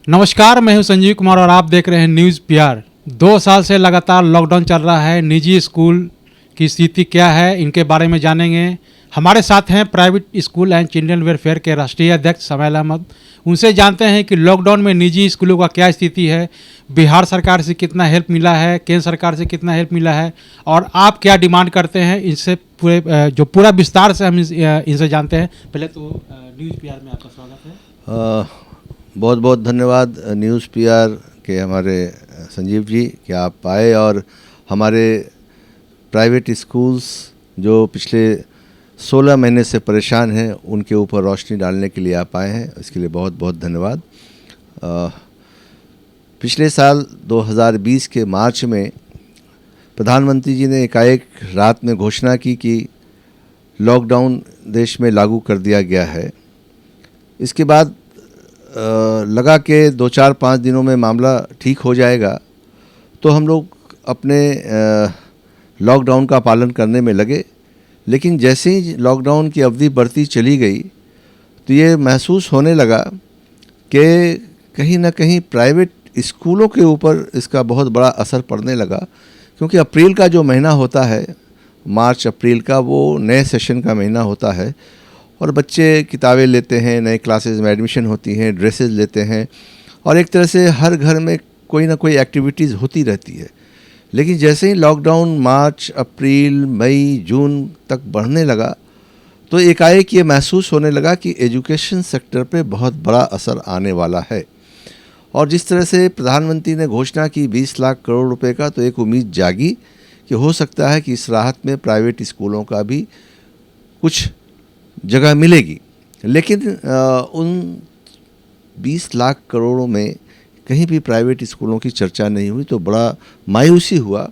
नमस्कार, मैं हूं संजीव कुमार और आप देख रहे हैं न्यूज़ पीआर। 2 साल से लगातार लॉकडाउन चल रहा है। निजी स्कूल की स्थिति क्या है, इनके बारे में जानेंगे। हमारे साथ हैं private school and children welfare के राष्ट्रीय अध्यक्ष समाइल अहमद। उनसे जानते हैं कि लॉकडाउन में निजी स्कूलों का क्या स्थिति है, बिहार सरकार से कितना हेल्प मिला है, केंद्र सरकार से कितना हेल्प मिला है और आप क्या डिमांड करते हैं। इनसे पूरा विस्तार से हम इनसे जानते हैं। पहले तो न्यूज़ पीआर में आपका स्वागत है। बहुत बहुत धन्यवाद न्यूज़ पीआर के हमारे संजीव जी कि आप आए और हमारे प्राइवेट स्कूल्स जो पिछले 16 महीने से परेशान हैं उनके ऊपर रोशनी डालने के लिए आप आए हैं। इसके लिए बहुत बहुत धन्यवाद। पिछले साल 2020 के मार्च में प्रधानमंत्री जी ने एकाएक रात में घोषणा की कि लॉकडाउन देश में लागू कर दिया गया है। इसके बाद लगा के 2-4-5 दिनों में मामला ठीक हो जाएगा, तो हम लोग अपने लॉकडाउन का पालन करने में लगे। लेकिन जैसे ही लॉकडाउन की अवधि बढ़ती चली गई तो ये महसूस होने लगा कि कहीं ना कहीं प्राइवेट स्कूलों के ऊपर इसका बहुत बड़ा असर पड़ने लगा, क्योंकि अप्रैल का जो महीना होता है, मार्च अप्रैल का, वो नए सेशन का महीना होता है और बच्चे किताबें लेते हैं, नए क्लासेस में एडमिशन होती हैं, ड्रेसेस लेते हैं और एक तरह से हर घर में कोई ना कोई एक्टिविटीज़ होती रहती है। लेकिन जैसे ही लॉकडाउन मार्च, अप्रैल, मई, जून तक बढ़ने लगा तो एकाएक ये महसूस होने लगा कि एजुकेशन सेक्टर पे बहुत बड़ा असर आने वाला है। और जिस तरह से प्रधानमंत्री ने घोषणा की 20 लाख करोड़ रुपए का, तो एक उम्मीद जागी कि हो सकता है कि इस राहत में प्राइवेट स्कूलों का भी कुछ जगह मिलेगी। लेकिन उन 20 लाख करोड़ों में कहीं भी प्राइवेट स्कूलों की चर्चा नहीं हुई, तो बड़ा मायूसी हुआ।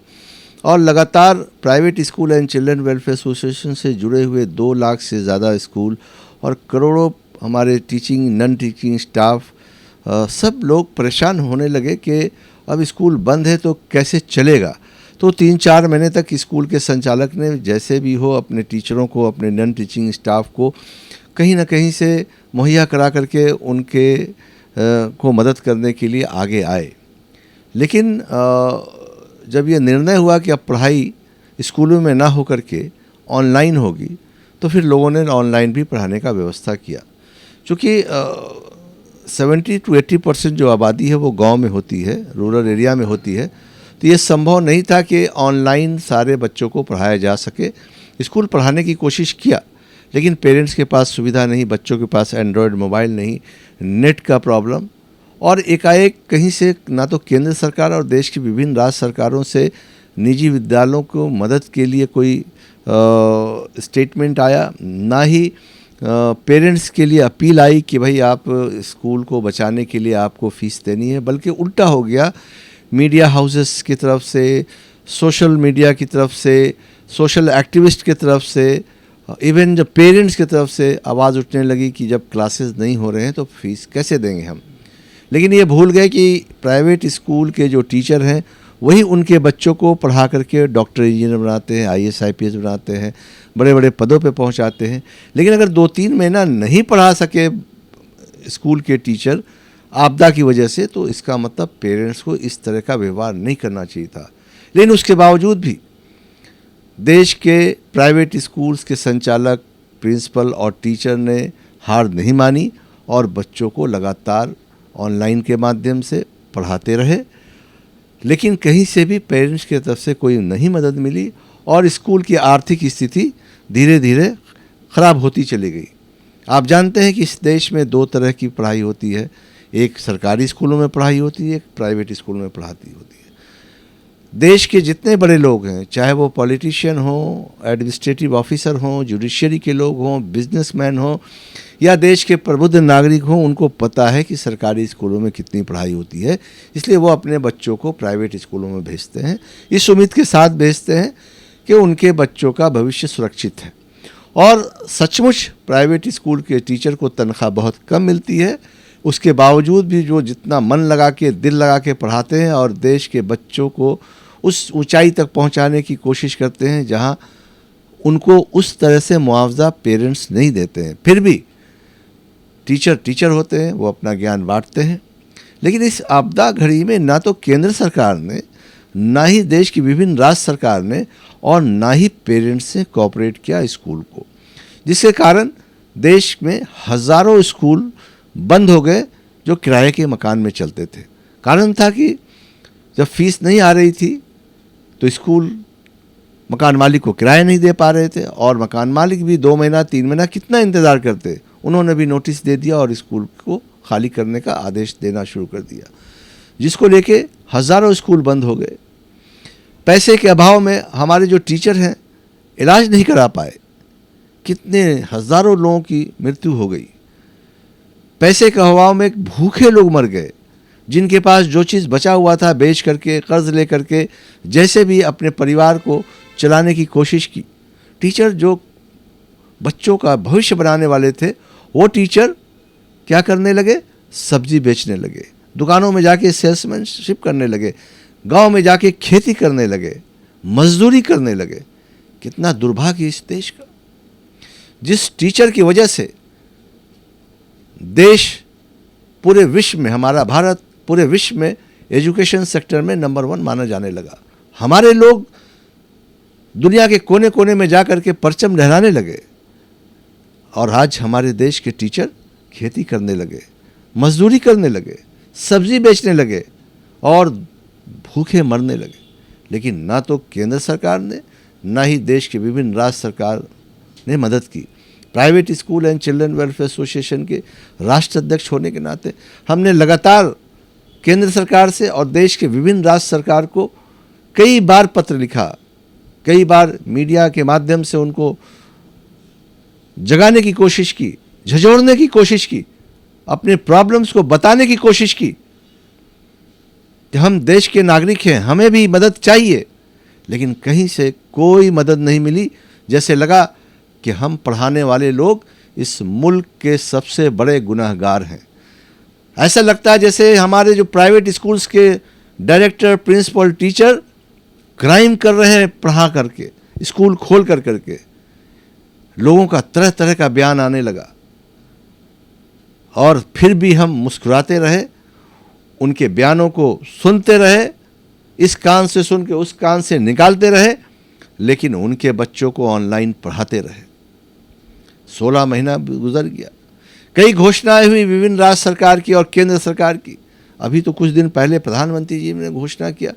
और लगातार private school and children welfare association से जुड़े हुए 2 लाख से ज़्यादा स्कूल और करोड़ों हमारे टीचिंग, नॉन टीचिंग स्टाफ, सब लोग परेशान होने लगे कि अब स्कूल बंद है तो कैसे चलेगा। तो 3-4 महीने तक स्कूल के संचालक ने जैसे भी हो अपने टीचरों को, अपने नॉन टीचिंग स्टाफ को कहीं ना कहीं से मुहैया करा करके उनके को मदद करने के लिए आगे आए। लेकिन जब ये निर्णय हुआ कि अब पढ़ाई स्कूलों में ना हो करके ऑनलाइन होगी, तो फिर लोगों ने ऑनलाइन भी पढ़ाने का व्यवस्था किया। चूँकि 70-80% जो आबादी है वो गांव में होती है, रूरल एरिया में होती है, तो ये संभव नहीं था कि ऑनलाइन सारे बच्चों को पढ़ाया जा सके। स्कूल पढ़ाने की कोशिश किया, लेकिन पेरेंट्स के पास सुविधा नहीं, बच्चों के पास एंड्रॉयड मोबाइल नहीं, नेट का प्रॉब्लम, और एकाएक कहीं से ना तो केंद्र सरकार और देश की विभिन्न राज्य सरकारों से निजी विद्यालयों को मदद के लिए कोई स्टेटमेंट आया, ना ही पेरेंट्स के लिए अपील आई कि भाई आप स्कूल को बचाने के लिए आपको फ़ीस देनी है। बल्कि उल्टा हो गया, मीडिया हाउसेस की तरफ से, सोशल मीडिया की तरफ से, सोशल एक्टिविस्ट की तरफ से, इवन जब पेरेंट्स की तरफ से आवाज़ उठने लगी कि जब क्लासेस नहीं हो रहे हैं तो फीस कैसे देंगे हम। लेकिन ये भूल गए कि प्राइवेट स्कूल के जो टीचर हैं वही उनके बच्चों को पढ़ा करके डॉक्टर, इंजीनियर बनाते हैं, IAS IPS बनाते हैं, बड़े बड़े पदों पे पहुंचाते हैं। लेकिन अगर 2-3 महीना नहीं पढ़ा सके स्कूल के टीचर आपदा की वजह से, तो इसका मतलब पेरेंट्स को इस तरह का व्यवहार नहीं करना चाहिए था। लेकिन उसके बावजूद भी देश के प्राइवेट स्कूल्स के संचालक, प्रिंसिपल और टीचर ने हार नहीं मानी और बच्चों को लगातार ऑनलाइन के माध्यम से पढ़ाते रहे। लेकिन कहीं से भी पेरेंट्स की तरफ से कोई नहीं मदद मिली और स्कूल की आर्थिक स्थिति धीरे धीरे ख़राब होती चली गई। आप जानते हैं कि इस देश में 2 तरह की पढ़ाई होती है, एक सरकारी स्कूलों में पढ़ाई होती है, एक प्राइवेट स्कूल में पढ़ाती होती है। देश के जितने बड़े लोग हैं, चाहे वो पॉलिटिशियन हों, एडमिनिस्ट्रेटिव ऑफिसर हों, जुडिशरी के लोग हों, बिजनेसमैन हों या देश के प्रबुद्ध नागरिक हों, उनको पता है कि सरकारी स्कूलों में कितनी पढ़ाई होती है। इसलिए वो अपने बच्चों को प्राइवेट स्कूलों में भेजते हैं, इस उम्मीद के साथ भेजते हैं कि उनके बच्चों का भविष्य सुरक्षित है। और सचमुच प्राइवेट स्कूल के टीचर को तनख्वाह बहुत कम मिलती है, उसके बावजूद भी जो जितना मन लगा के, दिल लगा के पढ़ाते हैं और देश के बच्चों को उस ऊंचाई तक पहुंचाने की कोशिश करते हैं जहां उनको उस तरह से मुआवजा पेरेंट्स नहीं देते हैं। फिर भी टीचर होते हैं, वो अपना ज्ञान बांटते हैं। लेकिन इस आपदा घड़ी में ना तो केंद्र सरकार ने, ना ही देश की विभिन्न राज्य सरकार ने और ना ही पेरेंट्स ने कोऑपरेट किया स्कूल को, जिसके कारण देश में हज़ारों स्कूल बंद हो गए जो किराए के मकान में चलते थे। कारण था कि जब फीस नहीं आ रही थी तो स्कूल मकान मालिक को किराया नहीं दे पा रहे थे, और मकान मालिक भी 2 महीना 3 महीना कितना इंतज़ार करते। उन्होंने भी नोटिस दे दिया और स्कूल को खाली करने का आदेश देना शुरू कर दिया, जिसको लेके हज़ारों स्कूल बंद हो गए। पैसे के अभाव में हमारे जो टीचर हैं इलाज नहीं करा पाए, कितने हज़ारों लोगों की मृत्यु हो गई। पैसे के अभाव में भूखे लोग मर गए, जिनके पास जो चीज़ बचा हुआ था बेच करके, कर्ज ले करके, जैसे भी अपने परिवार को चलाने की कोशिश की। टीचर जो बच्चों का भविष्य बनाने वाले थे, वो टीचर क्या करने लगे? सब्जी बेचने लगे, दुकानों में जाके सेल्समैनशिप करने लगे, गांव में जाके खेती करने लगे, मजदूरी करने लगे। कितना दुर्भाग्य इस देश का, जिस टीचर की वजह से देश पूरे विश्व में, हमारा भारत पूरे विश्व में एजुकेशन सेक्टर में नंबर 1 माना जाने लगा। हमारे लोग दुनिया के कोने कोने में जा कर के परचम लहराने लगे, और आज हमारे देश के टीचर खेती करने लगे, मजदूरी करने लगे, सब्जी बेचने लगे और भूखे मरने लगे। लेकिन ना तो केंद्र सरकार ने, ना ही देश के विभिन्न राज्य सरकार ने मदद की। Private school and children welfare association के राष्ट्र अध्यक्ष होने के नाते हमने लगातार केंद्र सरकार से और देश के विभिन्न राज्य सरकार को कई बार पत्र लिखा, कई बार मीडिया के माध्यम से उनको जगाने की कोशिश की, झंझोड़ने की कोशिश की, अपने प्रॉब्लम्स को बताने की कोशिश की कि हम देश के नागरिक हैं, हमें भी मदद चाहिए। लेकिन कहीं से कोई मदद नहीं मिली। जैसे लगा कि हम पढ़ाने वाले लोग इस मुल्क के सबसे बड़े गुनहगार हैं। ऐसा लगता है जैसे हमारे जो प्राइवेट स्कूल्स के डायरेक्टर, प्रिंसिपल, टीचर क्राइम कर रहे हैं पढ़ा करके, स्कूल खोल कर करके। लोगों का तरह तरह का बयान आने लगा, और फिर भी हम मुस्कुराते रहे, उनके बयानों को सुनते रहे, इस कान से सुन के उस कान से निकालते रहे, लेकिन उनके बच्चों को ऑनलाइन पढ़ाते रहे। 16 महीना गुजर गया, कई घोषणाएं हुई विभिन्न राज्य सरकार की और केंद्र सरकार की। अभी तो कुछ दिन पहले प्रधानमंत्री जी ने घोषणा किया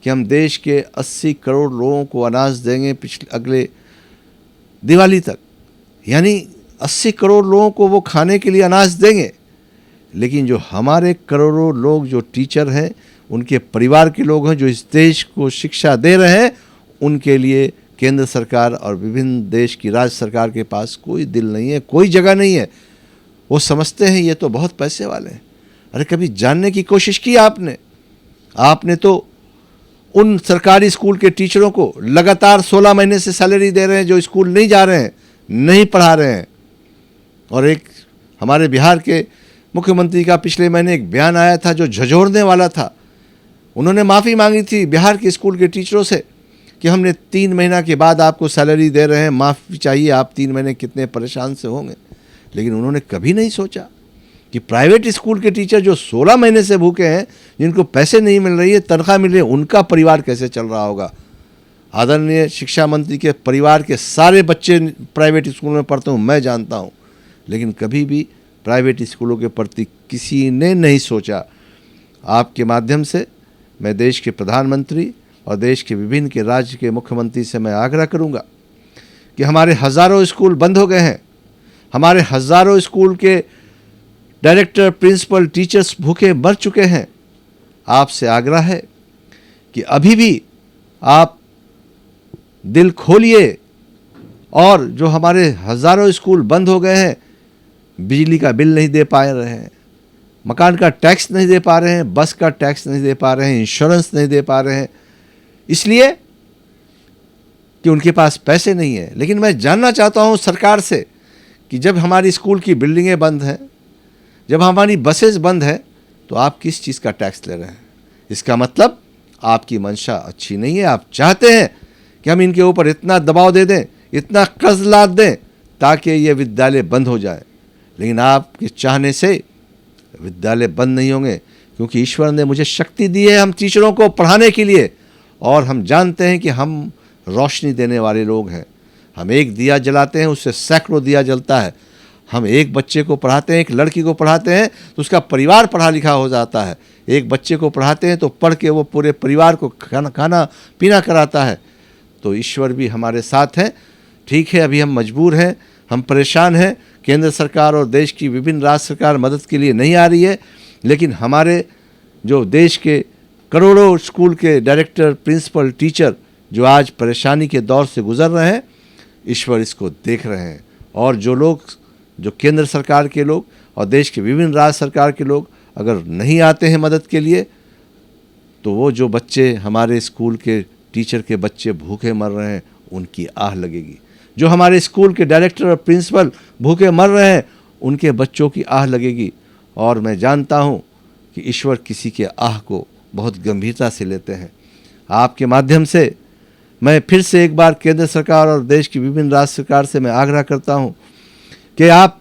कि हम देश के 80 करोड़ लोगों को अनाज देंगे अगले दिवाली तक, यानी 80 करोड़ लोगों को वो खाने के लिए अनाज देंगे। लेकिन जो हमारे करोड़ों लोग जो टीचर हैं, उनके परिवार के लोग हैं, जो इस देश को शिक्षा दे रहे हैं, उनके लिए केंद्र सरकार और विभिन्न देश की राज्य सरकार के पास कोई दिल नहीं है, कोई जगह नहीं है। वो समझते हैं ये तो बहुत पैसे वाले हैं। अरे कभी जानने की कोशिश की आपने तो उन सरकारी स्कूल के टीचरों को लगातार 16 महीने से सैलरी दे रहे हैं जो स्कूल नहीं जा रहे हैं, नहीं पढ़ा रहे हैं। और एक हमारे बिहार के मुख्यमंत्री का पिछले महीने एक बयान आया था जो झंझोड़ने वाला था। उन्होंने माफ़ी मांगी थी बिहार के स्कूल के टीचरों से कि हमने 3 महीना के बाद आपको सैलरी दे रहे हैं, माफ़ी चाहिए, आप 3 महीने कितने परेशान से होंगे। लेकिन उन्होंने कभी नहीं सोचा कि प्राइवेट स्कूल के टीचर जो 16 महीने से भूखे हैं, जिनको पैसे नहीं मिल रही है, तनख्वाह मिल रही है, उनका परिवार कैसे चल रहा होगा। आदरणीय शिक्षा मंत्री के परिवार के सारे बच्चे प्राइवेट स्कूल में पढ़ते हूँ, मैं जानता हूँ, लेकिन कभी भी प्राइवेट स्कूलों के प्रति किसी ने नहीं सोचा। आपके माध्यम से मैं देश के प्रधानमंत्री और देश के विभिन्न के राज्य के मुख्यमंत्री से मैं आग्रह करूंगा कि हमारे हज़ारों स्कूल बंद हो गए हैं, हमारे हज़ारों स्कूल के डायरेक्टर, प्रिंसिपल, टीचर्स भूखे मर चुके हैं। आपसे आग्रह है कि अभी भी आप दिल खोलिए, और जो हमारे हज़ारों स्कूल बंद हो गए हैं, बिजली का बिल नहीं दे पा रहे हैं, मकान का टैक्स नहीं दे पा रहे हैं, बस का टैक्स नहीं दे पा रहे हैं, इंश्योरेंस नहीं दे पा रहे हैं, इसलिए कि उनके पास पैसे नहीं है। लेकिन मैं जानना चाहता हूं सरकार से कि जब हमारी स्कूल की बिल्डिंगें बंद हैं, जब हमारी बसेस बंद हैं, तो आप किस चीज़ का टैक्स ले रहे हैं? इसका मतलब आपकी मंशा अच्छी नहीं है। आप चाहते हैं कि हम इनके ऊपर इतना दबाव दे दें, इतना कर्ज लाद दें ताकि ये विद्यालय बंद हो जाए। लेकिन आपके चाहने से विद्यालय बंद नहीं होंगे, क्योंकि ईश्वर ने मुझे शक्ति दी है हम टीचरों को पढ़ाने के लिए, और हम जानते हैं कि हम रोशनी देने वाले लोग हैं। हम एक दिया जलाते हैं, उससे सैकड़ों दिया जलता है। हम एक बच्चे को पढ़ाते हैं, एक लड़की को पढ़ाते हैं तो उसका परिवार पढ़ा लिखा हो जाता है। एक बच्चे को पढ़ाते हैं तो पढ़ के वो पूरे परिवार को खाना पीना कराता है। तो ईश्वर भी हमारे साथ हैं। ठीक है, अभी हम मजबूर हैं, हम परेशान हैं, केंद्र सरकार और देश की विभिन्न राज्य सरकार मदद के लिए नहीं आ रही है, लेकिन हमारे जो देश के करोड़ों स्कूल के डायरेक्टर, प्रिंसिपल, टीचर जो आज परेशानी के दौर से गुजर रहे हैं, ईश्वर इसको देख रहे हैं। और जो केंद्र सरकार के लोग और देश के विभिन्न राज्य सरकार के लोग अगर नहीं आते हैं मदद के लिए, तो वो जो बच्चे हमारे स्कूल के टीचर के बच्चे भूखे मर रहे हैं, उनकी आह लगेगी। जो हमारे स्कूल के डायरेक्टर और प्रिंसिपल भूखे मर रहे हैं, उनके बच्चों की आह लगेगी। और मैं जानता हूँ कि ईश्वर किसी के आह को बहुत गंभीरता से लेते हैं। आपके माध्यम से मैं फिर से एक बार केंद्र सरकार और देश की विभिन्न राज्य सरकार से मैं आग्रह करता हूँ कि आप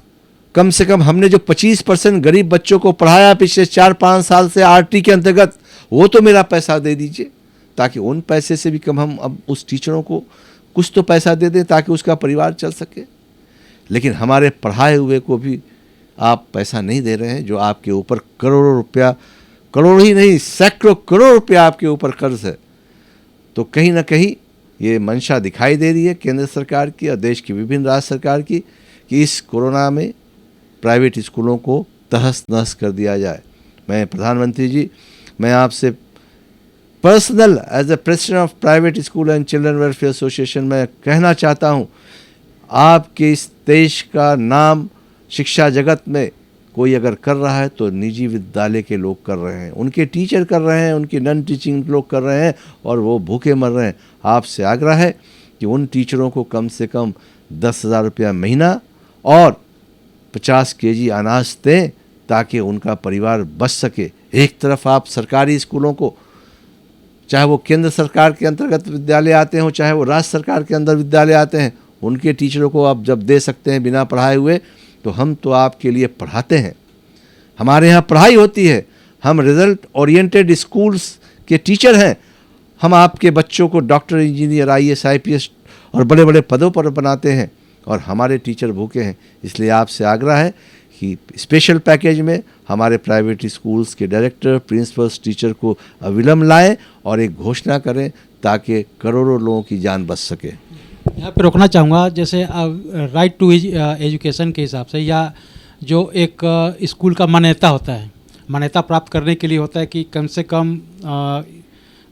कम से कम हमने जो 25% गरीब बच्चों को पढ़ाया पिछले 4-5 साल से आरटी के अंतर्गत, वो तो मेरा पैसा दे दीजिए, ताकि उन पैसे से भी कम हम अब उस टीचरों को कुछ तो पैसा दे दें ताकि उसका परिवार चल सके। लेकिन हमारे पढ़ाए हुए को भी आप पैसा नहीं दे रहे हैं, जो आपके ऊपर करोड़ों रुपया, करोड़ ही नहीं सैकड़ों करोड़ रुपया आपके ऊपर कर्ज है। तो कहीं ना कहीं ये मंशा दिखाई दे रही है केंद्र सरकार की और देश की विभिन्न राज्य सरकार की कि इस कोरोना में प्राइवेट स्कूलों को तहस नहस कर दिया जाए। मैं प्रधानमंत्री जी, मैं आपसे personal as a president of private school and children welfare association में कहना चाहता हूँ, आपके इस देश का नाम शिक्षा जगत में कोई अगर कर रहा है तो निजी विद्यालय के लोग कर रहे हैं, उनके टीचर कर रहे हैं, उनके नॉन टीचिंग लोग कर रहे हैं और वो भूखे मर रहे हैं। आपसे आग्रह है कि उन टीचरों को कम से कम 10,000 रुपया महीना और 50 केजी अनाज दें ताकि उनका परिवार बच सके। एक तरफ आप सरकारी स्कूलों को, चाहे वो केंद्र सरकार के अंतर्गत विद्यालय आते हैं, चाहे वो राज्य सरकार के अंदर विद्यालय आते हैं, उनके टीचरों को आप जब दे सकते हैं बिना पढ़ाए हुए, तो हम तो आपके लिए पढ़ाते हैं, हमारे यहाँ पढ़ाई होती है, हम रिजल्ट ओरिएंटेड स्कूल्स के टीचर हैं। हम आपके बच्चों को डॉक्टर, इंजीनियर, IAS, IPS और बड़े बड़े पदों पर बनाते हैं और हमारे टीचर भूखे हैं। इसलिए आपसे आग्रह है कि स्पेशल पैकेज में हमारे प्राइवेट स्कूल्स के डायरेक्टर, प्रिंसिपल्स, टीचर को अविलंब लाएं और एक घोषणा करें ताकि करोड़ों लोगों की जान बच सके। यहाँ पे रोकना चाहूँगा, जैसे राइट टू एजुकेशन के हिसाब से, या जो एक स्कूल का मान्यता होता है, मान्यता प्राप्त करने के लिए होता है कि कम से कम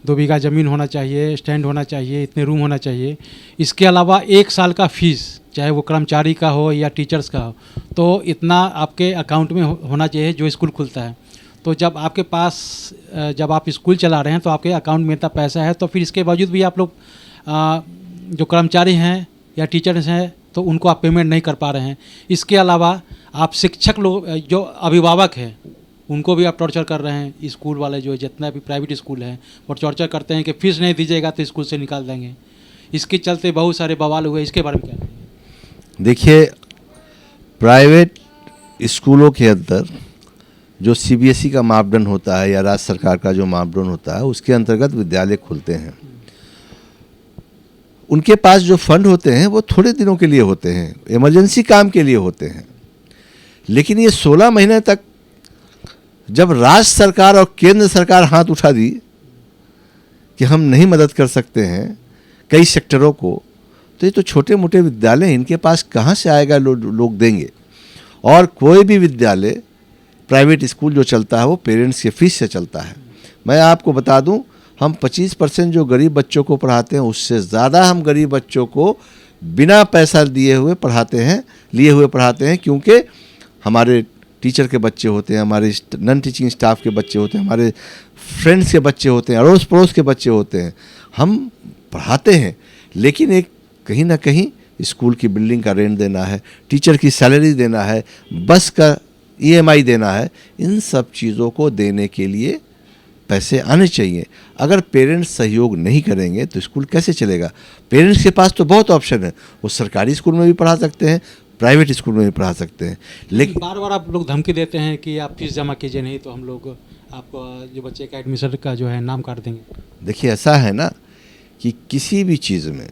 2 बीघा ज़मीन होना चाहिए, स्टैंड होना चाहिए, इतने रूम होना चाहिए। इसके अलावा 1 साल का फीस, चाहे वो कर्मचारी का हो या टीचर्स का हो, तो इतना आपके अकाउंट में होना चाहिए जो स्कूल खुलता है। तो जब आपके पास, जब आप स्कूल चला रहे हैं तो आपके अकाउंट में इतना पैसा है, तो फिर इसके बावजूद भी आप लोग जो कर्मचारी हैं या टीचर्स हैं तो उनको आप पेमेंट नहीं कर पा रहे हैं। इसके अलावा आप शिक्षक लोग, जो अभिभावक हैं, उनको भी आप टॉर्चर कर रहे हैं। स्कूल वाले जो जितना भी प्राइवेट स्कूल हैं वो टॉर्चर करते हैं कि फीस नहीं दीजिएगा तो स्कूल से निकाल देंगे। इसके चलते बहुत सारे बवाल हुए, इसके बारे में क्या? देखिए, प्राइवेट स्कूलों के अंदर जो CBSE का मापदंड होता है या राज्य सरकार का जो मापदंड होता है, उसके अंतर्गत विद्यालय खुलते हैं। उनके पास जो फंड होते हैं वो थोड़े दिनों के लिए होते हैं, इमरजेंसी काम के लिए होते हैं। लेकिन ये 16 महीने तक जब राज्य सरकार और केंद्र सरकार हाथ उठा दी कि हम नहीं मदद कर सकते हैं कई सेक्टरों को, तो ये तो छोटे मोटे विद्यालय, इनके पास कहाँ से आएगा लोग देंगे। और कोई भी विद्यालय, प्राइवेट स्कूल जो चलता है वो पेरेंट्स के फीस से चलता है। मैं आपको बता दूं, हम 25% जो गरीब बच्चों को पढ़ाते हैं, उससे ज़्यादा हम गरीब बच्चों को बिना पैसा लिए हुए पढ़ाते हैं, क्योंकि हमारे टीचर के बच्चे होते हैं, हमारे नॉन टीचिंग स्टाफ के बच्चे होते हैं, हमारे फ्रेंड्स के बच्चे होते हैं, अड़ोस पड़ोस के बच्चे होते हैं, हम पढ़ाते हैं। लेकिन एक कहीं ना कहीं स्कूल की बिल्डिंग का रेंट देना है, टीचर की सैलरी देना है, बस का EMI देना है, इन सब चीज़ों को देने के लिए पैसे आने चाहिए। अगर पेरेंट्स सहयोग नहीं करेंगे तो स्कूल कैसे चलेगा? पेरेंट्स के पास तो बहुत ऑप्शन है, वो सरकारी स्कूल में भी पढ़ा सकते हैं, प्राइवेट स्कूल में भी पढ़ा सकते हैं। लेकिन बार बार आप लोग धमकी देते हैं कि आप फीस जमा कीजिए, नहीं तो हम लोग आपको जो बच्चे का एडमिशन का जो है नाम काट देंगे। देखिए ऐसा है ना कि किसी भी चीज़ में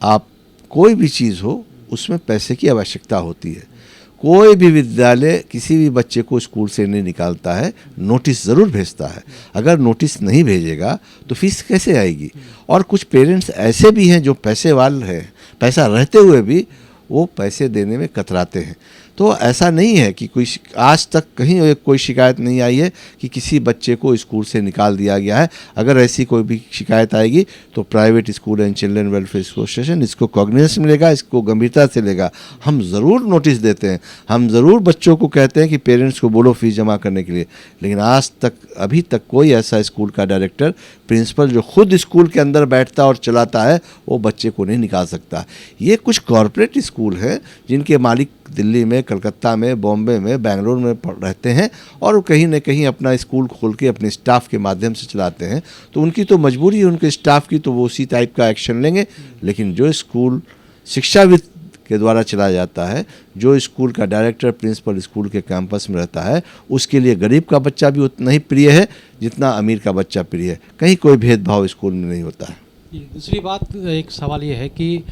आप कोई भी चीज़ हो उसमें पैसे की आवश्यकता होती है। कोई भी विद्यालय किसी भी बच्चे को स्कूल से नहीं निकालता है, नोटिस ज़रूर भेजता है। अगर नोटिस नहीं भेजेगा तो फीस कैसे आएगी? और कुछ पेरेंट्स ऐसे भी हैं जो पैसे वाले हैं, पैसा रहते हुए भी वो पैसे देने में कतराते हैं। तो ऐसा नहीं है कि कोई आज तक कहीं कोई शिकायत नहीं आई है कि किसी बच्चे को स्कूल से निकाल दिया गया है। अगर ऐसी कोई भी शिकायत आएगी तो private school and children welfare association इसको कॉग्निजेंस मिलेगा, इसको गंभीरता से लेगा। हम ज़रूर नोटिस देते हैं, हम ज़रूर बच्चों को कहते हैं कि पेरेंट्स को बोलो फीस जमा करने के लिए, लेकिन आज तक अभी तक कोई ऐसा स्कूल का डायरेक्टर, प्रिंसिपल जो खुद स्कूल के अंदर बैठता और चलाता है वो बच्चे को नहीं निकाल सकता। ये कुछ कॉरपोरेट स्कूल हैं जिनके मालिक दिल्ली में, कलकत्ता में, बॉम्बे में, बेंगलोर में रहते हैं और कहीं न कहीं अपना स्कूल खोल के अपने स्टाफ के माध्यम से चलाते हैं। तो उनकी तो मजबूरी है उनके स्टाफ की, तो वो उसी टाइप का एक्शन लेंगे। लेकिन जो स्कूल शिक्षाविद के द्वारा चलाया जाता है, जो स्कूल का डायरेक्टर, प्रिंसिपल स्कूल के कैंपस में रहता है, उसके लिए गरीब का बच्चा भी उतना ही प्रिय है जितना अमीर का बच्चा प्रिय है। कहीं कोई भेदभाव स्कूल में नहीं होता है। दूसरी बात, एक सवाल ये है कि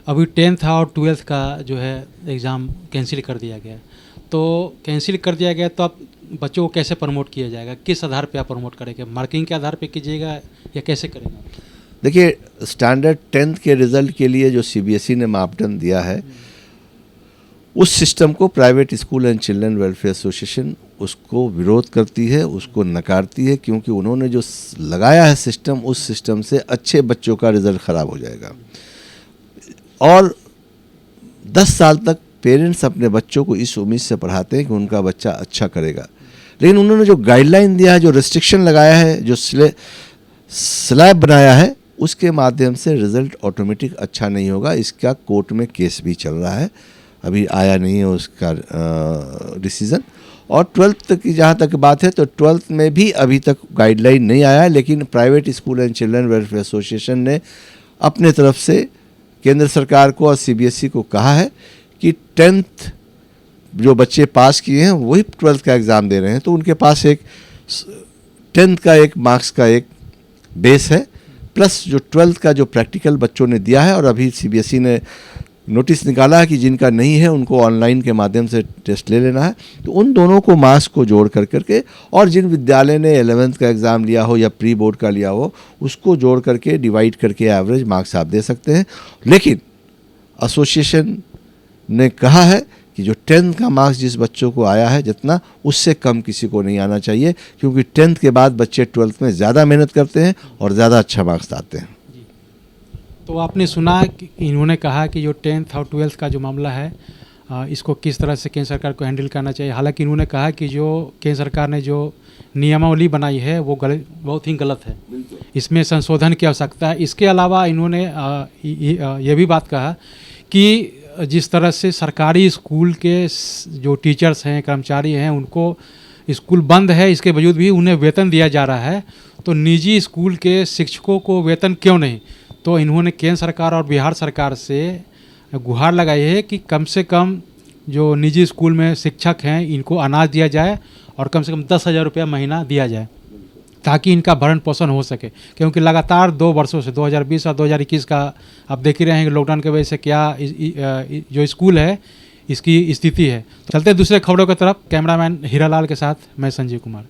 अभी 10th और 12th का जो है एग्ज़ाम कैंसिल कर दिया गया, तो कैंसिल कर दिया गया तो अब बच्चों को कैसे प्रमोट किया जाएगा? किस आधार पे आप प्रमोट करेंगे? मार्किंग के आधार पे कीजिएगा या कैसे करेंगे? देखिए स्टैंडर्ड 10th के रिज़ल्ट के लिए जो CBSE ने मापदंड दिया है उस सिस्टम को private school and children welfare association उसको विरोध करती है, उसको नकारती है, क्योंकि उन्होंने जो लगाया है सिस्टम, उस सिस्टम से अच्छे बच्चों का रिज़ल्ट ख़राब हो जाएगा। और 10 साल तक पेरेंट्स अपने बच्चों को इस उम्मीद से पढ़ाते हैं कि उनका बच्चा अच्छा करेगा, लेकिन उन्होंने जो गाइडलाइन दिया है, जो रिस्ट्रिक्शन लगाया है, जो स्लैब बनाया है, उसके माध्यम से रिज़ल्ट ऑटोमेटिक अच्छा नहीं होगा। इसका कोर्ट में केस भी चल रहा है, अभी आया नहीं है उसका डिसीज़न। और 12th तक की जहाँ तक बात है तो 12th में भी अभी तक गाइडलाइन नहीं आया है, लेकिन private school and children welfare association ने अपने तरफ से केंद्र सरकार को और CBSE को कहा है कि 10th जो बच्चे पास किए हैं वही 12th का एग्ज़ाम दे रहे हैं, तो उनके पास एक 10th का एक मार्क्स का एक बेस है, प्लस जो 12th का जो प्रैक्टिकल बच्चों ने दिया है। और अभी CBSE ने नोटिस निकाला है कि जिनका नहीं है उनको ऑनलाइन के माध्यम से टेस्ट ले लेना है। तो उन दोनों को मार्क्स को जोड़ करके और जिन विद्यालय ने 11th का एग्ज़ाम लिया हो या प्री बोर्ड का लिया हो उसको जोड़ करके डिवाइड करके एवरेज मार्क्स आप दे सकते हैं। लेकिन एसोसिएशन ने कहा है कि जो 10th का मार्क्स जिस बच्चों को आया है जितना, उससे कम किसी को नहीं आना चाहिए, क्योंकि 10th के बाद बच्चे 12th में ज़्यादा मेहनत करते हैं और ज़्यादा अच्छा मार्क्स आते हैं। तो आपने सुना कि इन्होंने कहा कि जो 10th और 12th का जो मामला है इसको किस तरह से केंद्र सरकार को हैंडल करना चाहिए। हालांकि इन्होंने कहा कि जो केंद्र सरकार ने जो नियमावली बनाई है वो बहुत ही गलत है, इसमें संशोधन की आवश्यकता है। इसके अलावा इन्होंने ये भी बात कहा कि जिस तरह से सरकारी स्कूल के जो टीचर्स हैं, कर्मचारी हैं, उनको स्कूल बंद है, इसके बावजूद भी उन्हें वेतन दिया जा रहा है, तो निजी स्कूल के शिक्षकों को वेतन क्यों नहीं? तो इन्होंने केंद्र सरकार और बिहार सरकार से गुहार लगाई है कि कम से कम जो निजी स्कूल में शिक्षक हैं इनको अनाज दिया जाए और कम से कम 10,000 रुपया महीना दिया जाए, ताकि इनका भरण पोषण हो सके। क्योंकि लगातार 2 वर्षों से 2020 और 2021 का आप देख ही रहे हैं कि लॉकडाउन की वजह से क्या जो स्कूल है इसकी स्थिति है। चलते दूसरे खबरों की तरफ। कैमरामैन हीरालाल के साथ मैं संजीव कुमार।